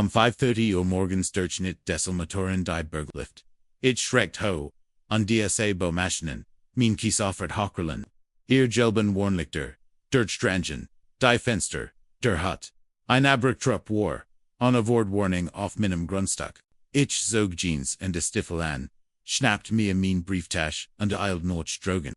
5:30 Uhr morgens durchschnitt Motoren die Berglift. Ich schreckt ho, an DSA Bomaschinen, mein Kies offert Hochkerlen. Ihr gelben Warnlichter, Durchstrangen, die Fenster, der Hut. Ein Abrichtrupp war, on a Warning auf meinem Grundstück. Ich zog Jeans and de Stiefel an, schnappte mir mein Brieftasche und eilt noch Strogen.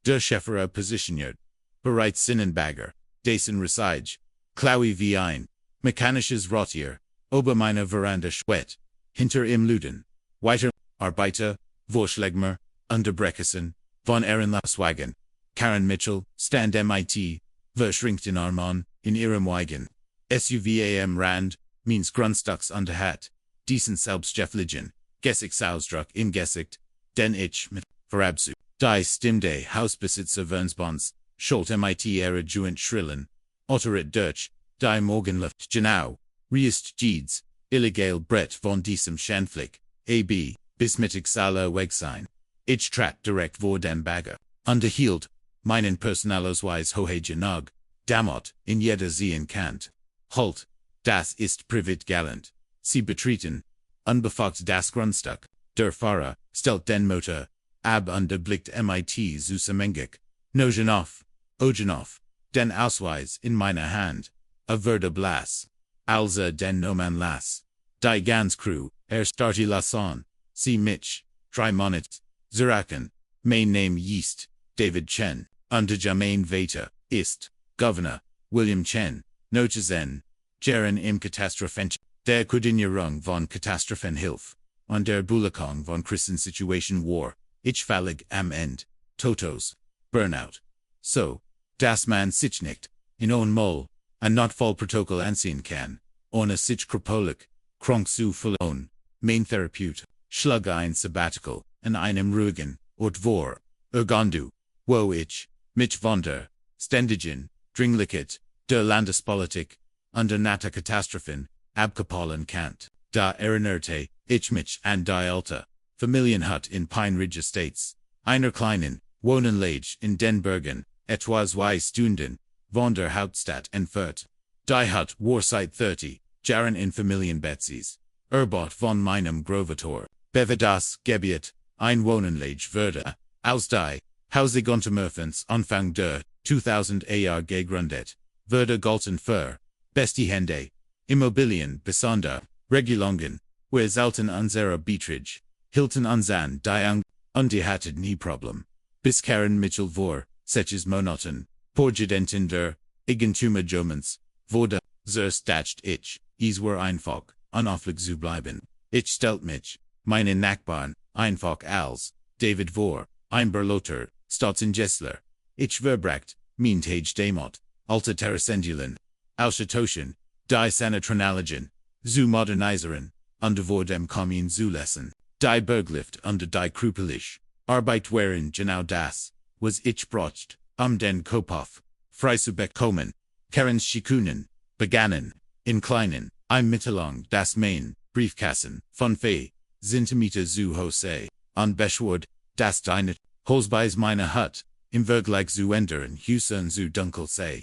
Der Schäferer positioniert, bereits Sinnenbagger, dessen Resige, Klaui wie ein, mechanisches Rottier, ober meiner Veranda schwett, hinter im Luden, weiter, Arbeiter, Vorschlägmer, Unterbrechessen, von Ehrenlasswagen, Karen Mitchell, stand MIT, verschrinkt in Armon, in ihrem Wagen. SUVAM Rand, means Grundstücks unterhat, diesen Selbstjefligen, Gesichtsausdruck im Gesicht, den ich mit Verabsu. Die Stimme Hausbesitzer Vernsbons, Schult MIT Ära Juent Schrillen, Otterit Deutsch, die Morgenluft Genau, Riest Jeeds, Illegal Brett von diesem Schandflick, AB, Bismittig Sala Wegsein. Ich trat direkt vor dem Bagger. Unterhielt, meinen Personalausweis hohe genug, damit, in jeder sehen Kant. Halt, das ist privat galant. Sie betreten, unbefugt das Grundstück. Der Fahrer stellt den Motor ab und blickt MIT zusammengek. Ogenov, den Ausweis in meiner Hand. A verde Blass. Also den Noman Lass. Die ganz Crew, starte la Sohn. Sie mich, 3 Monats. Zurachen, mein Name Yeast, David Chen. Unter Jermaine Vater, ist, Gouverneur, William Chen. Notizen, Jaren im Katastrophen. Der Koordinierung von Katastrophenhilfe. Und der Bulakong von Krisensituation war. Ich fallig am End. Totos. Burnout. So, das man sich nicht, in ohne Moll, ein not voll Protokoll ansehen kann, ohne sich kropolik, krank zu verloren, mein Therapeut, schlug ein Sabbatical, in einem ruhigen, Ort vor, Ergondu, wo ich, mich von der, ständigen, Dringlichkeit, der Landespolitik, und der Naturkatastrophen, abgepallen Kant, da erinnerte, ich mich an die alte, Familienhut in Pine Ridge Estates, einer kleinen, Wohnanlage in den Bergen, etwas 2 Stunden, von der Hauptstadt entfernt. Die Hut war seit 30 Jahren in Familienbeziehs, erbot von meinem Grovator, Bevedas Gebiet, ein Wohnanlage würde, aus die, Hausig Untermurfens Anfang der 2000 Jahr gegründet, würde galten für, beste Hände, Immobilien besonder, Regulungen, wir sollten unsere Beiträge, hielten uns an die und die hattet nie Problem. Bis Karen Mitchell vor, seches monoton, Porgidenten der, Eigentümer Germans, wurde, stacht ich, es war einfach, unauflich zu bleiben. Ich stellt mich, meinen Nachbarn, einfach als, David vor, ein Berloter, Staatsingenieur. Ich verbracht, mein Tage demot, alte Terrasendulen, Ausschatoschen, die Sanitronaligen, zu modernisieren, und vor dem Kommen zu lassen. Die Berglift und die Krupelisch, Arbeit waren genau das, was ich braucht, den Kopf, frei zu bekommen. Karens Schikunen, begannen, in kleinen, ein Mittellang das Main, Briefkassen, von 4 Zentimeter zu Hose, und beschword, das deine, Holzbeis meine Hut, im Vergleich zu ändern Husen zu dunkel sei.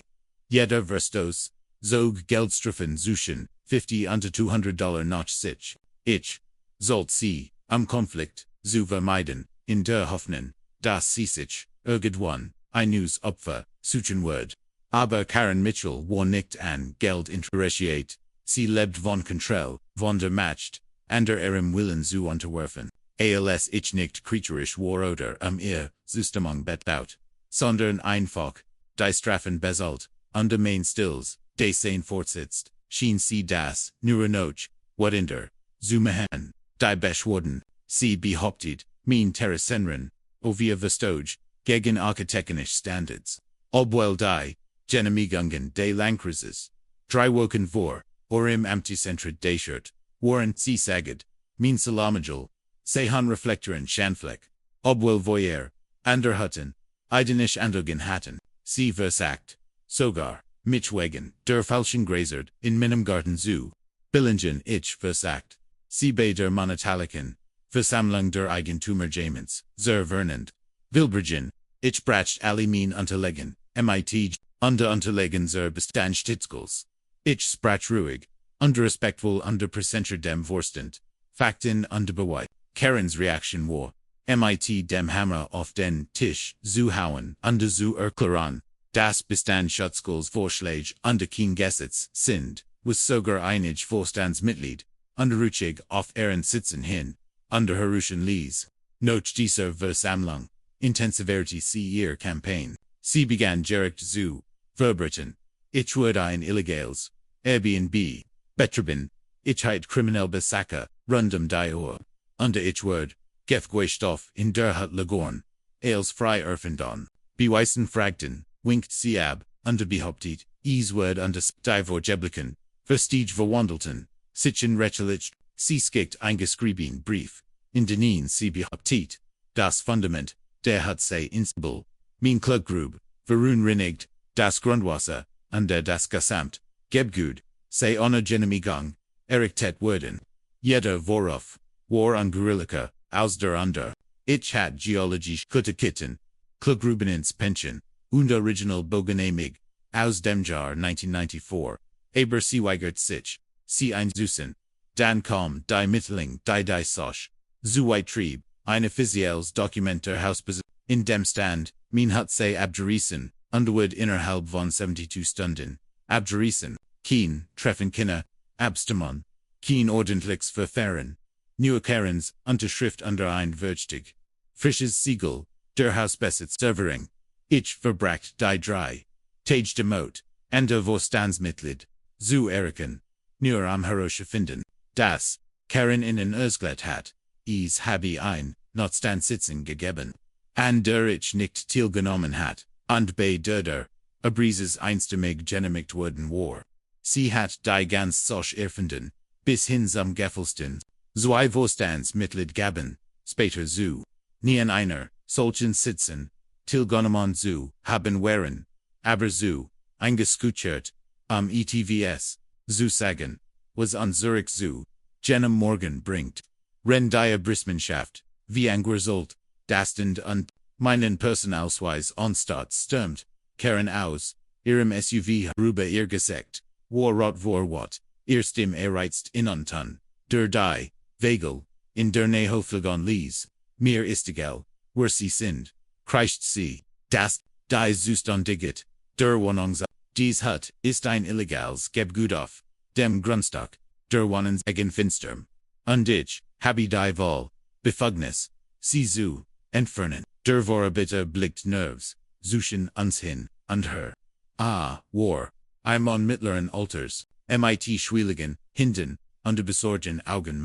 Jeder Verstos, zog Geldstrafen suchen, 50 unter $200 noch sich. Ich, sollt sie, am Konflikt, zu vermeiden, in der Hoffnung, dass sie sich, irgendwann, ein neues Opfer, suchen wird. Aber Karen Mitchell war nicht an Geld interessiert, sie lebt von Kontrolle, von der Macht, an der ihrem Willen zu unterwerfen. Als ich nicht kriterisch war oder ihr Systemung betraut, sondern einfach, die Strafen bezahlt, und mein Stills, de sein fortsitzt, schien sie das, nur noch, wat in der, zu machen, die beschworen, sie behauptet, mein Terrasenren, o wir Verstoj, gegen architektonisch Standards, obwohl die, Genehmigungen de Landkreises, 3 Wochen vor, or im Amtscentrum de Shirt, waren sie saged, mein Salamagel, Sehan Reflektoren Schandfleck, obwohl voyer, ander Hütten, Eidenisch Andogen hatten, sie versagt, sogar, Mitchwegen, der falschen Gräsert, in meinem Garten zu, Billingen ich versagt, sie bei der Monataliken, Versammlung der Eigentümer Jamens, sehr vernend, Wilbrgen, ich bracht alle mein Unterlegen, MIT, Unterlegen zur Bestandstitzgels. Ich sprach ruhig, Unrespektvoll underpresenter dem Vorstand. Fakten underbeweis. Karen's reaction war. Mit dem Hammer auf den Tisch zu hauen, under zu erklären. Das Bestand Schutzschulds Vorschläge under kein Gesetz sind, was sogar einig Vorstandsmitglied, underrüchig auf Ehren sitzen hin, under Haruschen Lees. Noch dieser Versammlung. Intensivierte sie ihr Campaign. Sie begann direkt zu verbreiten. Ich wurde ein illegales Airbnb Betrieben. Ich heit kriminell besacke, rundum die Uhr. Under ich wurde Gefgehstoff in der Hut Lagorn. Als frei erfinden. Beweisen fragten, winkt sie ab, under behauptet, es wird under die Vorgeblicken, Vestige verwandelten, sichen rechtlich, sie skickt eingeschrieben Brief, in denen sie behauptet, das Fundament, der Hut sei instabil, mein Kluggrub, verunreinigt, das Grundwasser, under das Gesamt, Gebgut, sei ohne Genehmigung, errichtet worden. Jeder Vorwurf, war an Guerillika, aus der under, ich hat geologisch Kutakitten, Klugrubenins Pension, und original Bogenamig, aus dem Jahr 1994, aber sie weigert sich, sie einzusetzen. Dann kam die Mitteilung, die Soch, zu trieb, ein offizielles Dokument der Hausbesitz, in dem stand, mein Hut sei abreißen, underwood innerhalb von 72 Stunden, abreißen, kein Treffen Kinder, Abstimmung, kein ordentliches Verfahren, nur Karens Unterschrift under ein Würzig, frisches Siegel, der Hausbesitz Servering. Ich verbracht die drei Tage demot, Ende Vorstandsmitglied, zu erkennen, nur am Herosche finden, das Karen in den Özglet hat, es habe ein Notstandsitzung gegeben, an der ich nicht teilgenommen hat, und bei der Abrises einstimmig genehmigt worden war. Sie hat die ganz Soch erfunden, bis hin zum Geffelsten, zwei Vorstandsmitglied gaben, später zu, nie einer solchen Sitzen, Tilgonomon zu haben waren, aber zu eingeskuchert, ETVS, zu sagen, was an Zurich zu, jenem Morgen bringt. Ren die Brissmannschaft, wie ein Result, das und meinen Personalausweis anstatt stürmt, Karen aus, ihrem SUV rüber ihr Gesicht, war rot vor wat, erst im erreizt inuntan, der die, Vegel, in der Nähoflagon lies, mir ist egal, wer sie sind. Kreischt sie, das, die Zustandigkeit, der Wohnungs, dies Hut, ist ein illegales Gebgut auf, dem Grundstück, der Wohnens egen Finsterm. Und ich, habe die Wahl, Befugnis, sie zu entfernen, der Vorarbeiter blickt nervs, zwischen uns hin, und her. War, im mittleren Alters, mit schwierigen, hinten, und besorgten Augen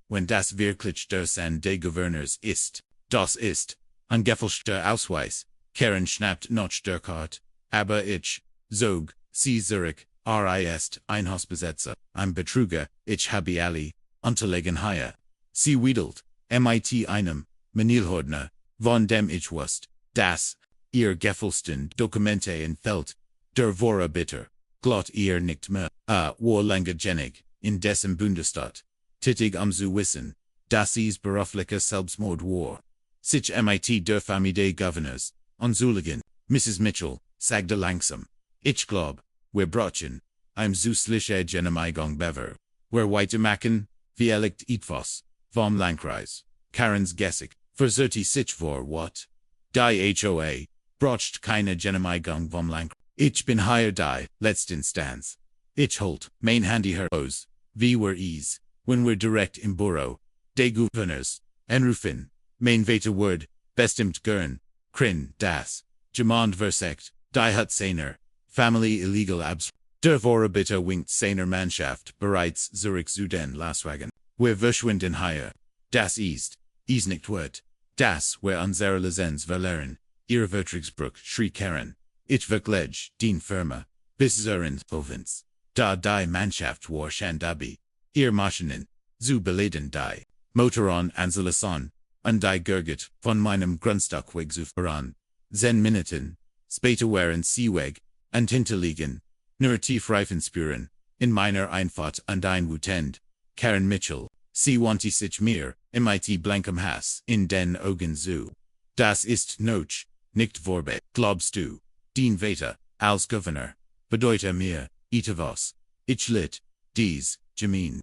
wenn das wirklich der Sinn des Gouverneurs ist, das ist, ein gefälschter Ausweis, Karen schnappt noch der Kart, aber ich, zog, sie Zurich, ist ein Hausbesetzer, ein Betrüger, ich habe alle, Unterlegenheiten. Sie wiedelt, mit einem, Manilhordner, von dem ich wusste, dass, ihr gefälschten Dokumente entfällt, der Vorarbeiter, glot ihr nicht mehr, war lange genig, in dessen Bundesstaat, tätig zu wissen, dass es beruflicher Selbstmord war. Sich mit der Familie Gouverneurs, Anzuligen, Mrs. Mitchell, sagte langsam, ich glaub, wir brauchen, süßliche Genehmigung bever, wir weitermachen, vielleicht etwas, vom Landkreis, Karens Gessig, verzerrte sich vor wat? Die HOA, braucht keine Genehmigung vom Landkreis. Ich bin hier die, Letztinstanz. Ich holt, mein Handy heraus, wie wir es, wenn wir direkt im Büro, des Gouverneurs, anrufen. Mein weiter Word, bestimmt gern, Krin, das, Jemand versekt, die Hut seiner, Family illegal abs. Der Vorarbeiter winkt seiner Mannschaft bereits zurück zu den Lastwagen. Wir verschwinden hier. Das ist, es nicht wird. Das, wir unsere Lizenz verlieren. Ihr Vertragsbruch, schrie Karen. Ich verkleg, den Firma, bis zur Insolvenz. Da die Mannschaft war Shandabi. Ihr Maschinen, zu beladen die, Motoren anzulassen. Und die Gurgit, von meinem Grundstück weg zu fahren. 10 Minuten, später waren sie weg, und hinterliegen, nur Tiefreifen spüren, in meiner Einfahrt und ein Wutend, Karen Mitchell, sie wandte sich mir, mit blankem Hass, in den Augen zu. Das ist noch, nicht vorbei, glaubst du, den Vater, als Gouverneur, bedeutet mir, etwas, ich litt, dies, Jameen.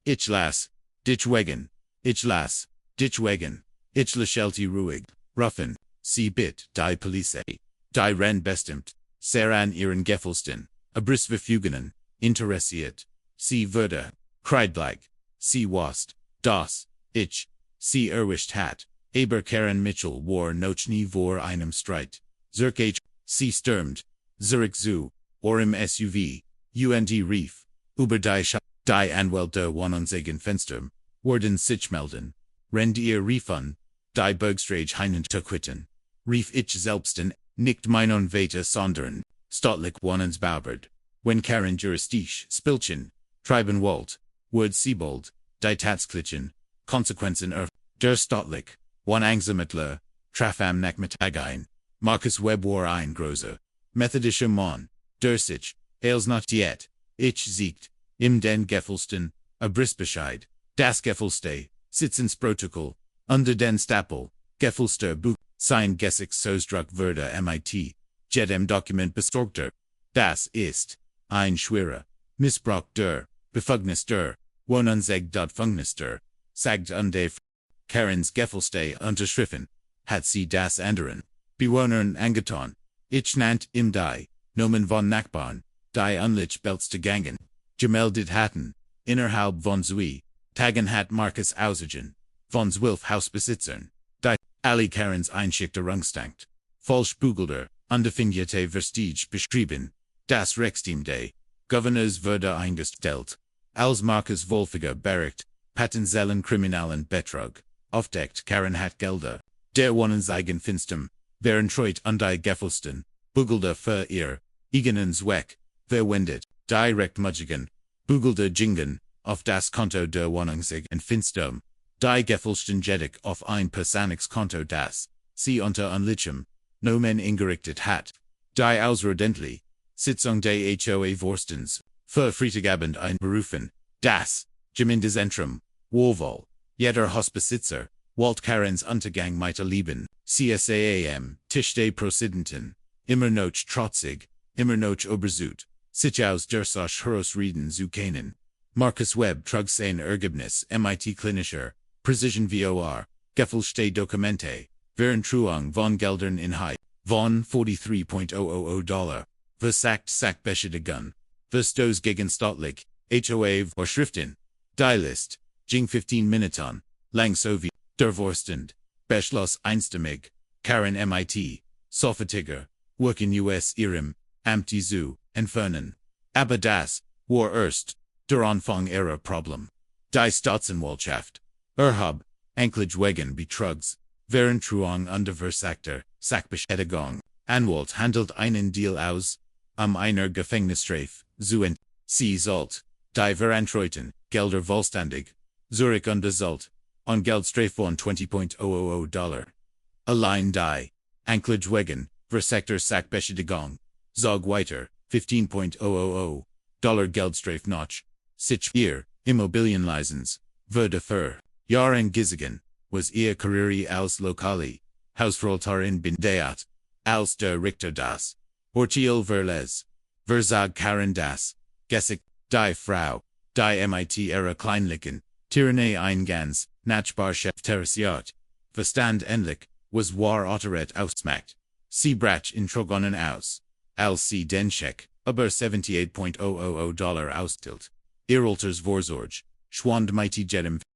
Ich las, Ditchwegen, ich las, Ditchwegen, ich lächelte ruhig, Ruffen, sie bit, die Police, die Ren bestimmt, Saran ihren Geffelsten, Abriss verfügenen, interessiert, sie würde, Kreidblag, sie wast, das, ich, sie erwischt hat, HOA-Karen Mitchell war noch nie vor einem Streit, Zurich, sie stürmt, Zurich Zoo, im SUV, und rief, über die die Anwälte Wohnungsegen Fenster, wurden sich melden, rend ihr Refund, die Bergstrage heinen zu quitten, rief ich selbsten, nicht meinen Weite sondern, staatlich Wohnungsbaubert, wenn Karen juristisch, Spilchen, Treiben wollt, Word Siebold, die Tatsklichen, Konsequenzen der staatlich, Wohnungsermittler, Trafam nach Mitagein, Marcus Webb war ein großer, methodischer Mann, der sich, als not yet, ich siegt, im den Geffelsten, Abrissbescheid, das Geffelste, Sitzensprotokoll, unter den Stapel, Geffelster Buch, sein Gesicht Sosdruck wurde mit, jedem Dokument besorgter, das ist, ein schwerer, Missbrauch der, Befugnis der, Wohnungseg.Fugnis der, sagt unde Karens Geffelste unterschriffen, hat sie das anderen, Bewohnern angetan, ich nannt im die, Nomen von Nachbarn, die unlich belzte gangen, gemeldet hatten, innerhalb von Zui, Tagen hat Marcus Ausigen, von 12 Hausbesitzern, die, alle Karens Einschüchterungstankt, falsch bugelder, undefinierte Vestige beschrieben, das Rechtsteam des Gouverneurs wurde eingestellt, als Marcus Wolfiger bericht, potenziellen Kriminalen Betrug, aufdeckt Karen hat Gelder, der Wohnungseigen finstem, verentreut und die Geffelsten, bugelder für ihr, eigenen Zweck, verwendet, direkt Mudgigen, bugelder Jingen, auf das Konto der Wohnungseigen finstem, die Geffelsten jedig auf ein persönliches Konto das, sie unter unlichem, Nomen ingerichtet hat, die ausredentlich, Sitzung des HOA-Vorstands, für Freitagabend einberufen, das, Gemeindezentrum, wohl, jeder Hausbesitzer, Walt Karens Untergang miterleben, CSAAM, Tisch des Prosidenten, immer noch trotzig, immer noch obersut, sich aus der Sache herausreden zu können. Marcus Webb trug sein Ergebnis mit klinischer, Precision vor, Gefälschte Dokumente, Verentruung von Geldern in High, von $43,000, versagt Sachbeschädigung, Verstos gegen staatlich, HOA Vorschriften, die List, ging 15 Minuten, lang so wie, der Vorstand, beschloss einstimmig, Karen mit, Sofortiger, working US ihrem, Amti zu, entfernen. Aber das, war erst, der Anfang ihrer Problem. Die Staatsanwaltschaft, Erhab, Anklage wegen Betrugs, Verentruung unter versagter, Sachbeschädigung, Anwalt handelt einen Deal aus, einer Gefängnisstrafe, zu sie sollt, die verantreuten, Gelder vollständig, Zurich untersollt, on Geldstrafe von $20,000. Allein die, Anklage wegen, versagter Sachbeschädigung, zog weiter, $15,000, Geldstrafe noch, sich ihr, Immobilienlizenz, wurde für, Jahren gesiegen, was ihr Karriere als Lokali, Hausverwalterin bin Deat, als der Richter das, Urteil verles, versag Karen das, Gesicht, die Frau, die mit ihrer kleinlichen, Tyrannie eingans, Nachbarschaftskrieg, Verstand endlich, was war Otteret ausmacht, sie brach in Trogonen aus, als sie den Scheck, über $78,000 austilt, ihr Alters Vorsorge, schwand mit jedem